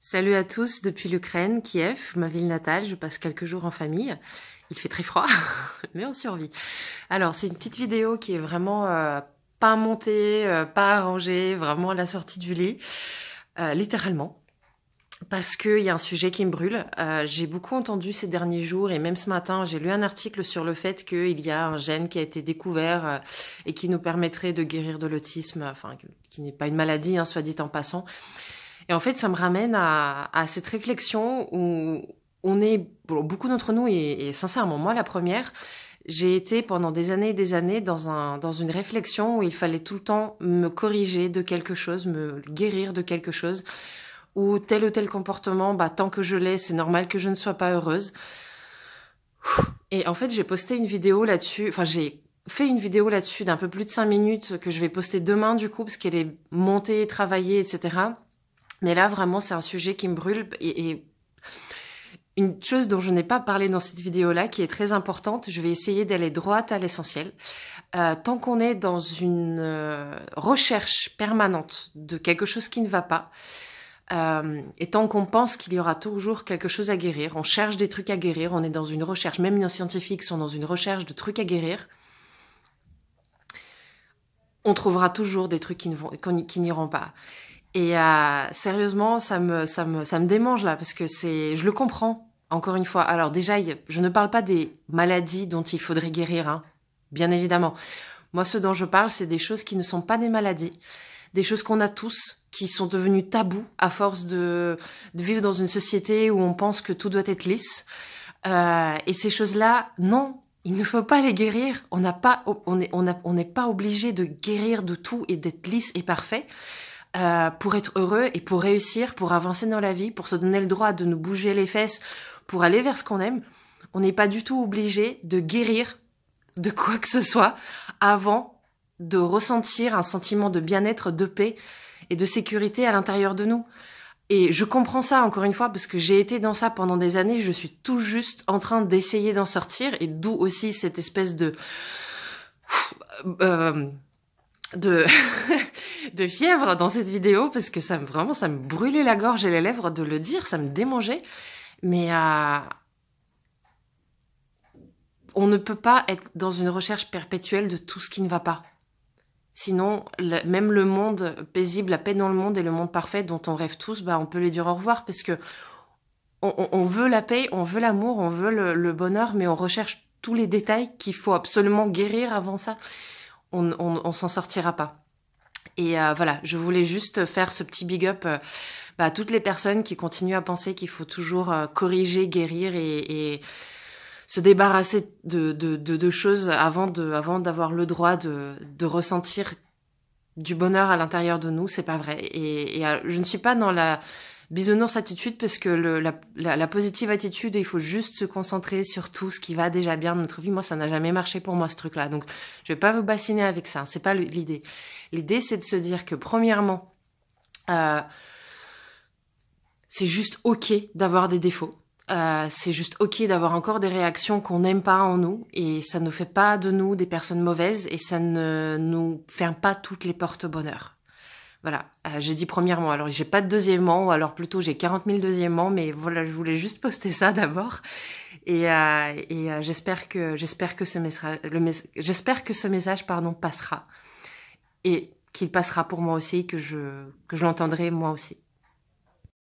Salut à tous depuis l'Ukraine, Kiev, ma ville natale. Je passe quelques jours en famille. Il fait très froid, mais on survit. Alors, c'est une petite vidéo qui est vraiment pas montée, pas arrangée, vraiment à la sortie du lit, littéralement. Parce qu'il y a un sujet qui me brûle. J'ai beaucoup entendu ces derniers jours et même ce matin, j'ai lu un article sur le fait qu'il y a un gène qui a été découvert et qui nous permettrait de guérir de l'autisme, enfin, qui n'est pas une maladie, hein, soit dit en passant. Et en fait, ça me ramène à cette réflexion où on est, bon, beaucoup d'entre nous, et sincèrement, moi la première, j'ai été pendant des années et des années dans une réflexion où il fallait tout le temps me corriger de quelque chose, me guérir de quelque chose, ou tel comportement, bah, tant que je l'ai, c'est normal que je ne sois pas heureuse. Et en fait, j'ai posté une vidéo là-dessus, enfin j'ai fait une vidéo là-dessus d'un peu plus de 5 minutes que je vais poster demain du coup, parce qu'elle est montée, travaillée, etc. Mais là, vraiment, c'est un sujet qui me brûle et une chose dont je n'ai pas parlé dans cette vidéo-là, qui est très importante, je vais essayer d'aller droit à l'essentiel. Tant qu'on est dans une recherche permanente de quelque chose qui ne va pas, et tant qu'on pense qu'il y aura toujours quelque chose à guérir, on cherche des trucs à guérir, on est dans une recherche, même nos scientifiques sont dans une recherche de trucs à guérir, on trouvera toujours des trucs qui n'iront pas. Et sérieusement, ça me démange là, parce que je le comprends, encore une fois. Alors déjà, je ne parle pas des maladies dont il faudrait guérir, hein, bien évidemment. Moi, ce dont je parle, c'est des choses qui ne sont pas des maladies, des choses qu'on a tous, qui sont devenues tabous à force de vivre dans une société où on pense que tout doit être lisse. Et ces choses-là, non, il ne faut pas les guérir. On n'est pas obligé de guérir de tout et d'être lisse et parfait. Pour être heureux et pour réussir, pour avancer dans la vie, pour se donner le droit de nous bouger les fesses, pour aller vers ce qu'on aime, on n'est pas du tout obligé de guérir de quoi que ce soit avant de ressentir un sentiment de bien-être, de paix et de sécurité à l'intérieur de nous. Et je comprends ça, encore une fois, parce que j'ai été dans ça pendant des années, je suis tout juste en train d'essayer d'en sortir, et d'où aussi cette espèce de de fièvre dans cette vidéo, parce que ça me brûlait la gorge et les lèvres de le dire, ça me démangeait. Mais on ne peut pas être dans une recherche perpétuelle de tout ce qui ne va pas. Sinon, même le monde paisible, la paix dans le monde et le monde parfait dont on rêve tous, bah, on peut lui dire au revoir, parce que on veut la paix, on veut l'amour, on veut le bonheur, mais on recherche tous les détails qu'il faut absolument guérir avant ça. On s'en sortira pas. Et voilà, je voulais juste faire ce petit big up à toutes les personnes qui continuent à penser qu'il faut toujours corriger, guérir et se débarrasser de choses avant d'avoir le droit de ressentir du bonheur à l'intérieur de nous. C'est pas vrai. Et je ne suis pas dans la bisounours attitude, parce que la positive attitude, il faut juste se concentrer sur tout ce qui va déjà bien dans notre vie. Moi, ça n'a jamais marché pour moi, ce truc-là. Donc, je vais pas vous bassiner avec ça. C'est pas l'idée. L'idée, c'est de se dire que, premièrement, c'est juste ok d'avoir des défauts. C'est juste ok d'avoir encore des réactions qu'on n'aime pas en nous, et ça ne fait pas de nous des personnes mauvaises, et ça ne nous ferme pas toutes les portes au bonheur. Voilà, j'ai dit premièrement, alors j'ai pas de deuxièmement, ou alors plutôt j'ai 40 000 deuxièmement, mais voilà, je voulais juste poster ça d'abord, et j'espère que ce message, passera, et qu'il passera pour moi aussi, que je l'entendrai moi aussi.